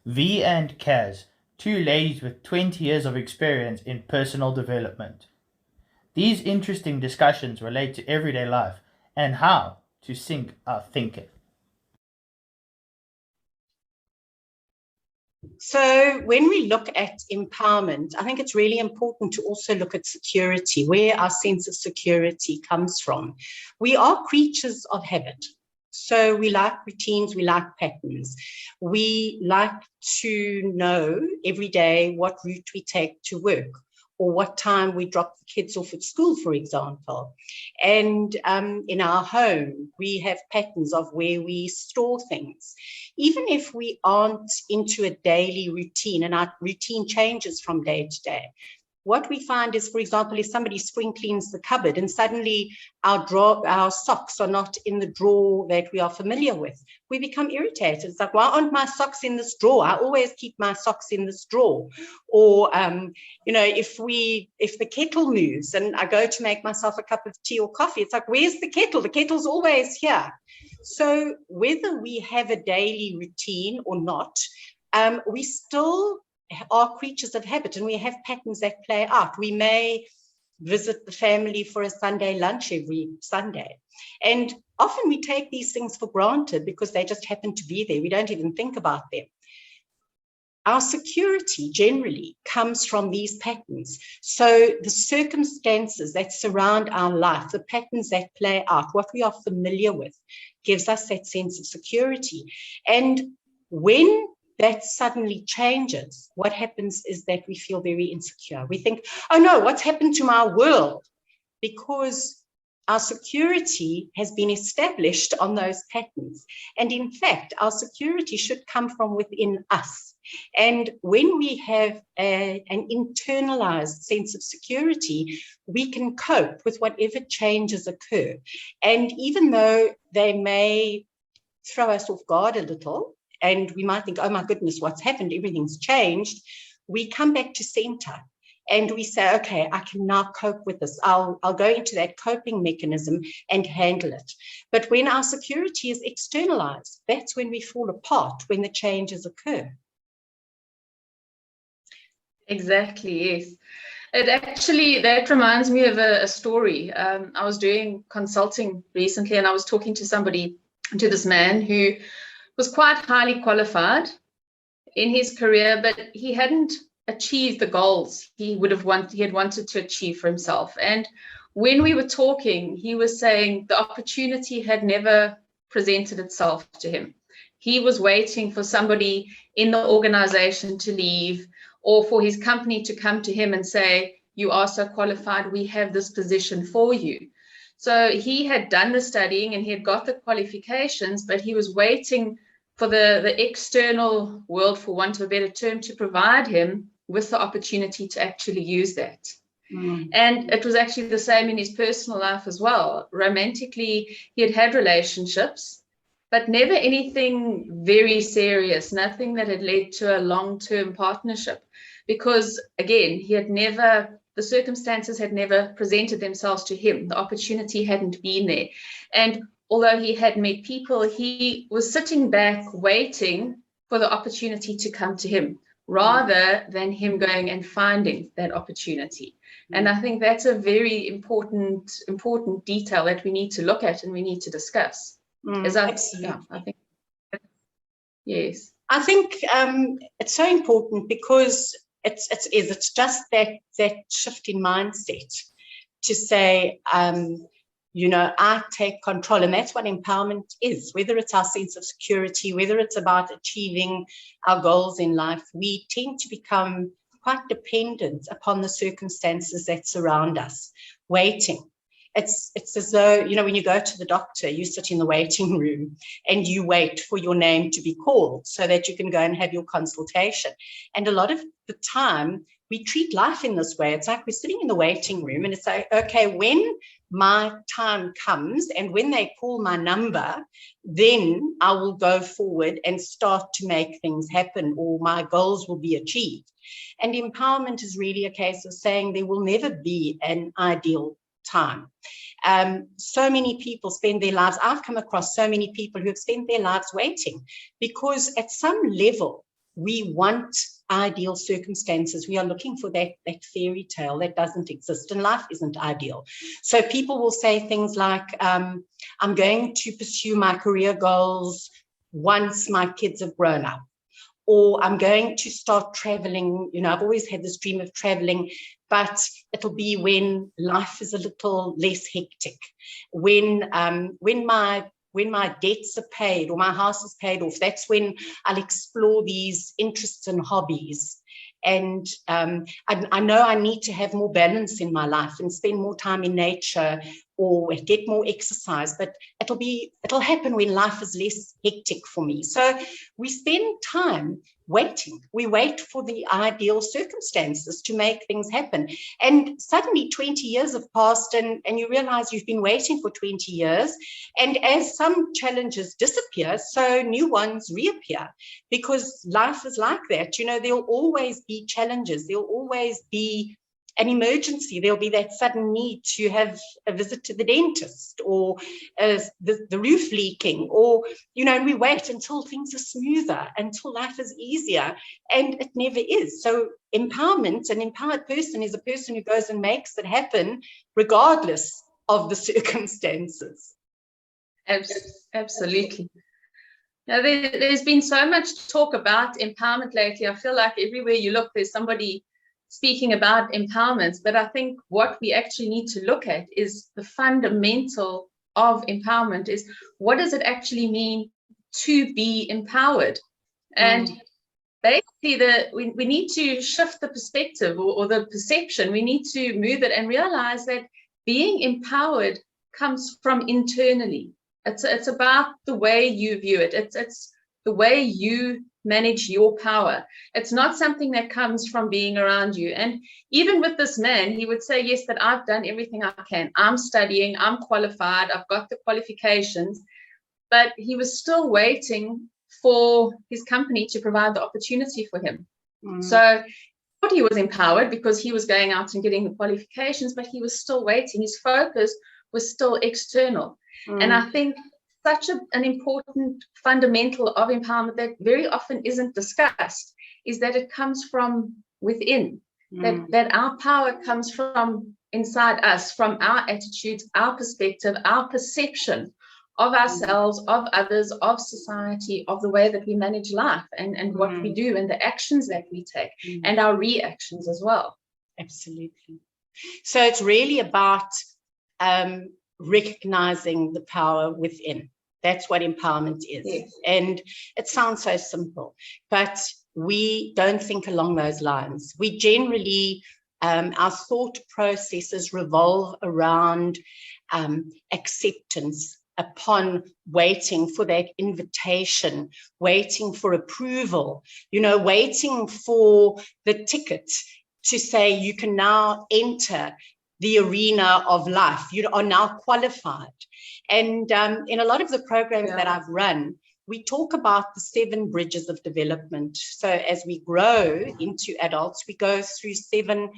Vee and Caz, two ladies with 20 years of experience in personal development. These interesting discussions relate to everyday life and how to sync our thinking. So when we look at empowerment, I think it's really important to also look at security, where our sense of security comes from. We are creatures of habit. So we like routines, we like patterns. We like to know every day what route we take to work or what time we drop the kids off at school, for example. And in our home, we have patterns of where we store things. Even if we aren't into a daily routine and our routine changes from day to day, what we find is, for example, if somebody spring cleans the cupboard and suddenly our socks are not in the drawer that we are familiar with, we become irritated. It's like, why aren't my socks in this drawer? I always keep my socks in this drawer. Or, if the kettle moves and I go to make myself a cup of tea or coffee, it's like, where's the kettle? The kettle's always here. So whether we have a daily routine or not, we still are creatures of habit and we have patterns that play out. We may visit the family for a Sunday lunch every Sunday. And often we take these things for granted because they just happen to be there. We don't even think about them. Our security generally comes from these patterns. So the circumstances that surround our life, the patterns that play out, what we are familiar with, gives us that sense of security. And when that suddenly changes, what happens is that we feel very insecure. We think, oh no, what's happened to my world? Because our security has been established on those patterns. And in fact, our security should come from within us. And when we have an internalized sense of security, we can cope with whatever changes occur. And even though they may throw us off guard a little, and we might think, oh my goodness, what's happened? Everything's changed. We come back to center and we say, okay, I can now cope with this. I'll go into that coping mechanism and handle it. But when our security is externalized, that's when we fall apart, when the changes occur. Exactly, yes. That reminds me of a story. I was doing consulting recently and I was talking to this man who was quite highly qualified in his career, but he hadn't achieved the goals he had wanted to achieve for himself. And when we were talking, he was saying the opportunity had never presented itself to him. He was waiting for somebody in the organization to leave or for his company to come to him and say, you are so qualified, we have this position for you. So he had done the studying and he had got the qualifications, but he was waiting for the external world, for want of a better term, to provide him with the opportunity to actually use that. And it was actually the same in his personal life as well. Romantically, he had had relationships, but never anything very serious, nothing that had led to a long-term partnership. Because again, the circumstances had never presented themselves to him. The opportunity hadn't been there. And although he had met people, he was sitting back waiting for the opportunity to come to him rather than him going and finding that opportunity. And I think that's a very important detail that we need to look at and we need to discuss. Yes. I think it's so important because it's just that shift in mindset to say, I take control. And that's what empowerment is, whether it's our sense of security, whether it's about achieving our goals in life. We tend to become quite dependent upon the circumstances that surround us, waiting. It's as though, when you go to the doctor, you sit in the waiting room and you wait for your name to be called so that you can go and have your consultation. And a lot of the time, we treat life in this way. It's like we're sitting in the waiting room and it's like, okay, when my time comes and when they call my number, then I will go forward and start to make things happen or my goals will be achieved. And empowerment is really a case of saying there will never be an ideal time. So many people spend their lives, I've come across so many people who have spent their lives waiting because at some level, we want ideal circumstances. We are looking for that fairy tale that doesn't exist, and life isn't ideal. So people will say things like, I'm going to pursue my career goals once my kids have grown up, or I'm going to start traveling. I've always had this dream of traveling, but it'll be when life is a little less hectic, when my debts are paid or my house is paid off. That's when I'll explore these interests and hobbies. And I know I need to have more balance in my life and spend more time in nature or get more exercise, but it'll happen when life is less hectic for me. So we spend time waiting. We wait for the ideal circumstances to make things happen. And suddenly 20 years have passed, and you realize you've been waiting for 20 years. And as some challenges disappear, so new ones reappear, because life is like that. There'll always be challenges. There'll always be an emergency. There'll be that sudden need to have a visit to the dentist, or the roof leaking, or, we wait until things are smoother, until life is easier, and it never is. So empowerment, an empowered person is a person who goes and makes it happen regardless of the circumstances. Absolutely. Now, there's been so much talk about empowerment lately. I feel like everywhere you look, there's somebody speaking about empowerment, but I think what we actually need to look at is the fundamental of empowerment is, what does it actually mean to be empowered? And basically we need to shift the perspective or the perception. We need to move it and realize that being empowered comes from internally. It's about the way you view it. It's the way you manage your power. It's not something that comes from being around you. And even with this man, he would say, yes, that I've done everything I can. I'm studying, I'm qualified, I've got the qualifications, but he was still waiting for his company to provide the opportunity for him. So he was empowered because he was going out and getting the qualifications, but he was still waiting. His focus was still external. And I think such an important fundamental of empowerment that very often isn't discussed is that it comes from within, that our power comes from inside us, from our attitudes, our perspective, our perception of ourselves, of others, of society, of the way that we manage life and what we do and the actions that we take and our reactions as well. Absolutely. So it's really about recognizing the power within. That's what empowerment is. Yes. And it sounds so simple, but we don't think along those lines. We generally, our thought processes revolve around acceptance, upon waiting for that invitation, waiting for approval, waiting for the ticket to say you can now enter the arena of life. You are now qualified. And in a lot of the programs that I've run, we talk about the 7 bridges of development. So as we grow into adults, we go through 7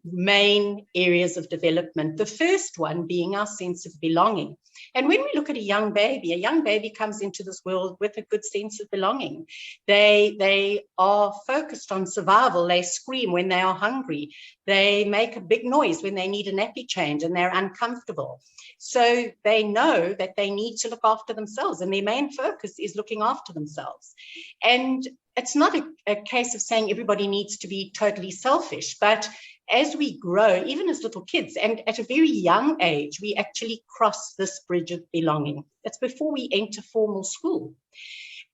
main areas of development. The first one being our sense of belonging. And when we look at a young baby comes into this world with a good sense of belonging. They are focused on survival. They scream when they are hungry. They make a big noise when they need a nappy change and they're uncomfortable. So they know that they need to look after themselves, and their main focus is looking after themselves. And it's not a case of saying everybody needs to be totally selfish, but as we grow, even as little kids, and at a very young age, we actually cross this bridge of belonging. That's before we enter formal school.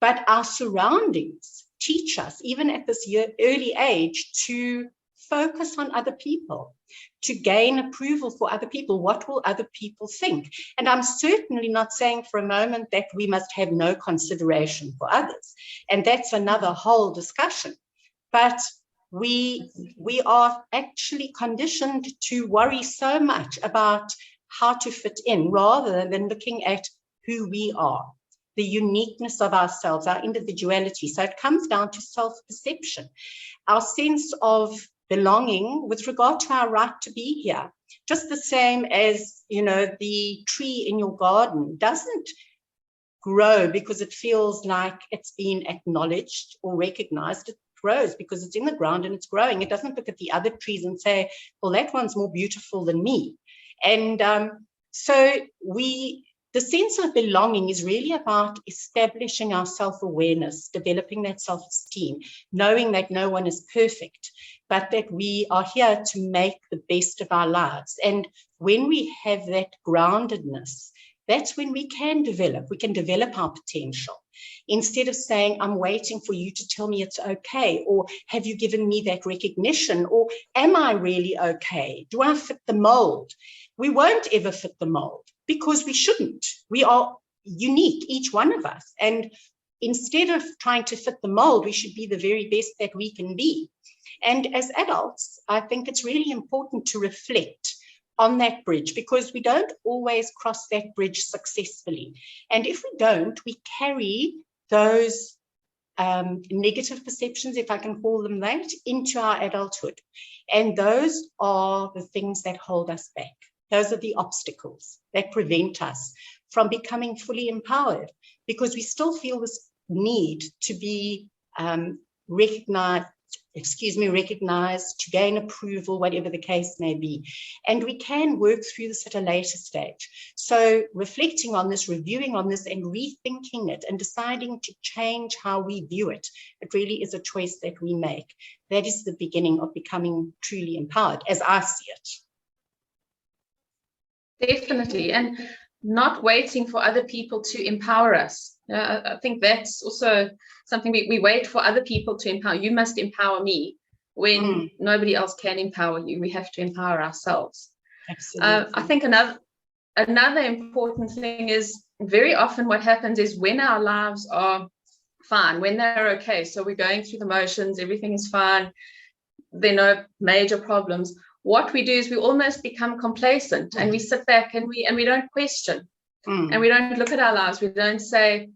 But our surroundings teach us, even at this early age, to focus on other people, to gain approval for other people. What will other people think? And I'm certainly not saying for a moment that we must have no consideration for others. And that's another whole discussion. But we are actually conditioned to worry so much about how to fit in rather than looking at who we are, the uniqueness of ourselves, our individuality. So it comes down to self-perception, our sense of belonging with regard to our right to be here. Just the same as, the tree in your garden doesn't grow because it feels like it's been acknowledged or recognized. It grows because it's in the ground and it's growing. It doesn't look at the other trees and say, well, that one's more beautiful than me. And so the sense of belonging is really about establishing our self-awareness, developing that self-esteem, knowing that no one is perfect, but that we are here to make the best of our lives. And when we have that groundedness, that's when we can develop our potential. Instead of saying, I'm waiting for you to tell me it's okay, or have you given me that recognition, or am I really okay? Do I fit the mold? We won't ever fit the mold because we shouldn't. We are unique, each one of us. And instead of trying to fit the mold, we should be the very best that we can be. And as adults, I think it's really important to reflect on that bridge, because we don't always cross that bridge successfully. And if we don't, we carry those negative perceptions, if I can call them that, into our adulthood. And those are the things that hold us back. Those are the obstacles that prevent us from becoming fully empowered, because we still feel this need to be recognized, to gain approval, whatever the case may be. And we can work through this at a later stage. So reflecting on this, reviewing on this, and rethinking it and deciding to change how we view it, it really is a choice that we make. That is the beginning of becoming truly empowered, as I see it. Definitely. And not waiting for other people to empower us. I think that's also something we wait for other people to empower. You must empower me, when nobody else can empower you. We have to empower ourselves. Absolutely. I think another important thing is, very often what happens is when our lives are fine, when they're okay, so we're going through the motions, everything is fine, there are no major problems. What we do is we almost become complacent, and we sit back and we don't question, and we don't look at our lives. We don't say,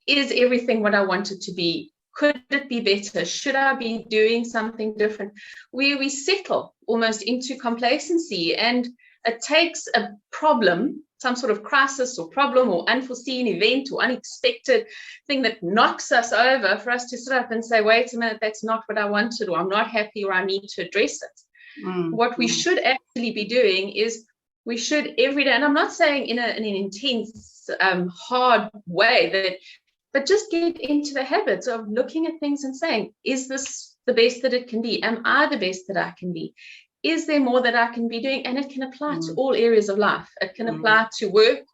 is everything what I want it to be? Could it be better? Should I be doing something different? We settle almost into complacency, and it takes a problem, some sort of crisis or problem or unforeseen event or unexpected thing that knocks us over, for us to sit up and say, wait a minute, that's not what I wanted, or I'm not happy, or I need to address it. What we should actually be doing is, we should every day, and I'm not saying in an intense, hard way, but just get into the habits of looking at things and saying, is this the best that it can be? Am I the best that I can be? Is there more that I can be doing? And it can apply to all areas of life. It can apply to work.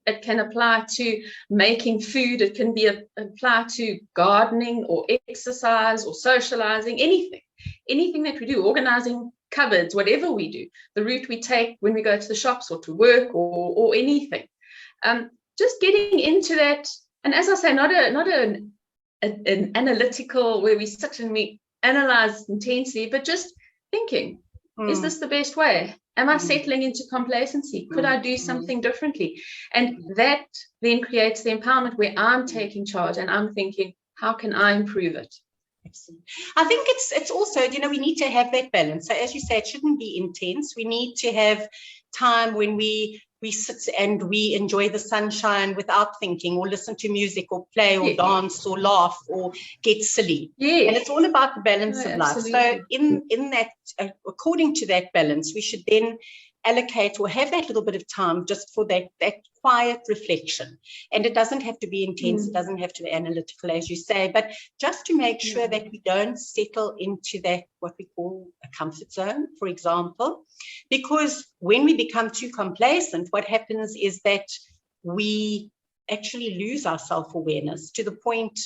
It can apply to making food. It can apply to gardening or exercise or socializing, anything that we do, organizing cupboards, whatever we do, the route we take when we go to the shops or to work or anything. Just getting into that. And as I say, not an analytical where we sit and we analyze intensely, but just thinking, is this the best way? Am I settling into complacency? Could I do something differently? And that then creates the empowerment where I'm taking charge and I'm thinking, how can I improve it? I think it's also, we need to have that balance. So as you say, it shouldn't be intense. We need to have time when we sit and we enjoy the sunshine without thinking, or listen to music, or play, or dance, or laugh, or get silly. And it's all about the balance of life. So in that, according to that balance, we should then allocate or have that little bit of time just for that quiet reflection. And it doesn't have to be intense, it doesn't have to be analytical, as you say, but just to make sure that we don't settle into that, what we call a comfort zone, for example, because when we become too complacent, what happens is that we actually lose our self-awareness, to the point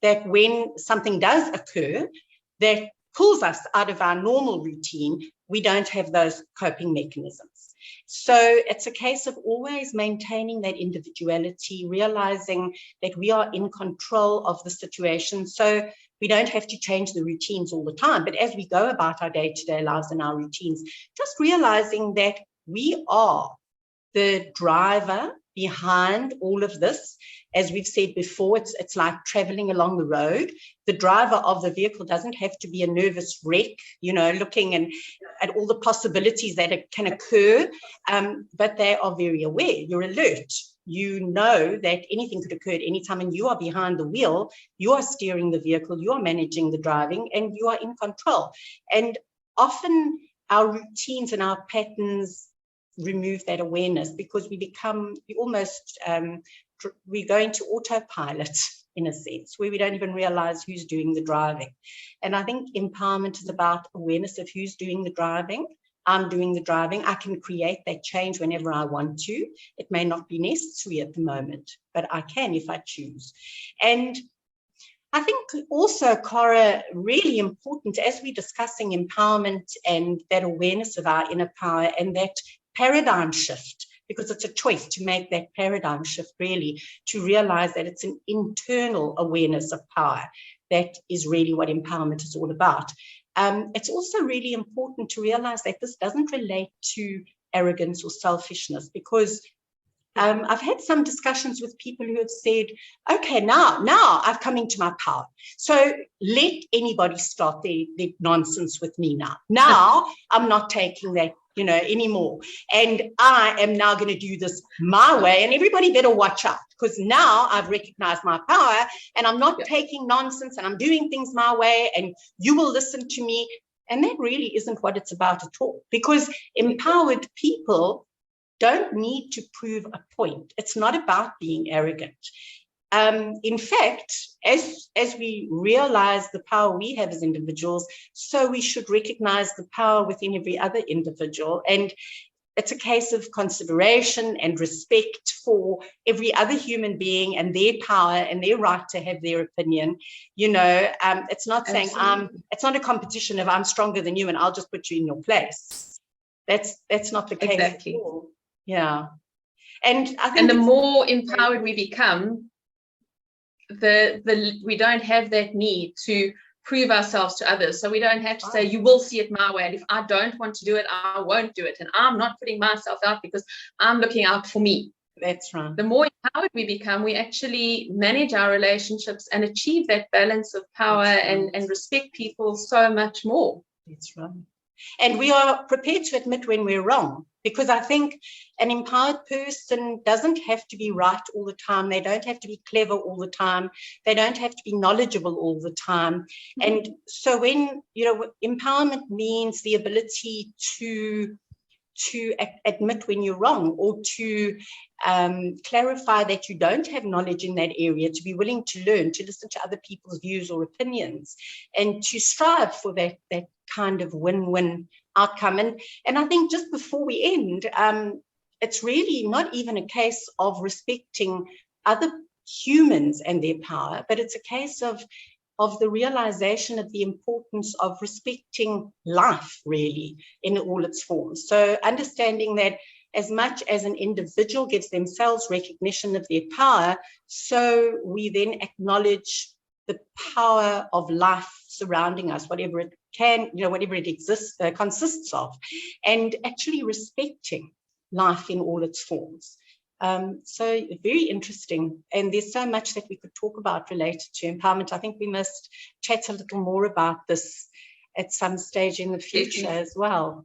that when something does occur that pulls us out of our normal routine, we don't have those coping mechanisms. So it's a case of always maintaining that individuality, realizing that we are in control of the situation. So we don't have to change the routines all the time. But as we go about our day-to-day lives and our routines, just realizing that we are the driver behind all of this. As we've said before, it's like traveling along the road. The driver of the vehicle doesn't have to be a nervous wreck, looking at all the possibilities that it can occur, but they are very aware. You're alert. you know that anything could occur at any time, and you are behind the wheel, you are steering the vehicle, you are managing the driving, and you are in control. And often our routines and our patterns remove that awareness, because we almost we go into autopilot in a sense, where we don't even realize who's doing the driving. And I think empowerment is about awareness of who's doing the driving. I'm doing the driving. I can create that change whenever I want to. It may not be necessary at the moment, but I can if I choose. And I think also, Cara, really important as we're discussing empowerment and that awareness of our inner power and that paradigm shift, because it's a choice to make that paradigm shift, really, to realize that it's an internal awareness of power. That is really what empowerment is all about. It's also really important to realize that this doesn't relate to arrogance or selfishness, because I've had some discussions with people who have said, okay, now I've come into my power. So let anybody start their nonsense with me now. Now I'm not taking that, anymore. And I am now going to do this my way. And everybody better watch out, because now I've recognized my power and I'm not taking nonsense and I'm doing things my way, and you will listen to me. And that really isn't what it's about at all, because empowered people don't need to prove a point. It's not about being arrogant. In fact, as we realize the power we have as individuals, so we should recognize the power within every other individual. And it's a case of consideration and respect for every other human being and their power and their right to have their opinion. It's not saying it's not a competition of I'm stronger than you and I'll just put you in your place. That's not the case Exactly. at all. Yeah. And I think the more empowered we become, we don't have that need to prove ourselves to others. So we don't have to say, you will see it my way. And if I don't want to do it, I won't do it. And I'm not putting myself out because I'm looking out for me. That's right. The more empowered we become, we actually manage our relationships and achieve that balance of power and respect people so much more. That's right. And we are prepared to admit when we're wrong, because I think an empowered person doesn't have to be right all the time. They don't have to be clever all the time. They don't have to be knowledgeable all the time. And so when, empowerment means the ability to admit when you're wrong, or to clarify that you don't have knowledge in that area, to be willing to learn, to listen to other people's views or opinions, and to strive for that kind of win-win outcome. And I think just before we end, it's really not even a case of respecting other humans and their power, but it's a case of the realization of the importance of respecting life, really, in all its forms. So understanding that as much as an individual gives themselves recognition of their power, so we then acknowledge the power of life surrounding us, whatever it consists of, and actually respecting life in all its forms. So very interesting. And there's so much that we could talk about related to empowerment. I think we must chat a little more about this at some stage in the future as well.